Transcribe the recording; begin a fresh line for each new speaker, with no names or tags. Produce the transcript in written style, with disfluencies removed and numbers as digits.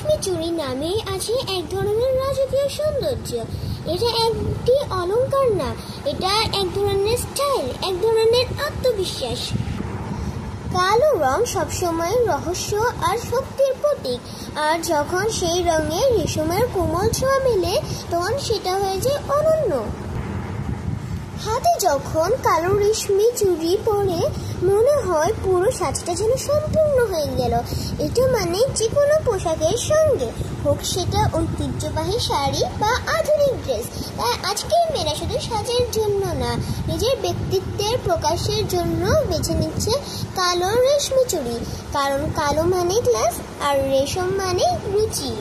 রেশমি চুড়ি নামে আছে এক ধরনের রাজকীয় সৌন্দর্য। এটা একটি অলংকার না, এটা এক ধরনের স্টাইল, এক ধরনের আত্মবিশ্বাস। কালো রং সবসময় রহস্য আর শক্তির প্রতীক, আর যখন সেই রঙে রেশমের কোমল ছোঁয়া মেলে তখন সেটা হয়ে যায় অনন্য। হাতে যখন কালো রেশমি চুড়ি পরে মনে হয় পুরো সাজটা যেন সম্পূর্ণ হয়ে গেল। এটা মানে যে কোনো পোশাকের সঙ্গে, হোক সেটা ঐতিহ্যবাহী শাড়ি বা আধুনিক ড্রেস। তাই আজকের মেয়েরা শুধু সাজের জন্য না, নিজের ব্যক্তিত্বের প্রকাশের জন্য বেছে নিচ্ছে কালো রেশমি চুড়ি, কারণ কালো মানে ক্লাস আর রেশম মানে রুচি।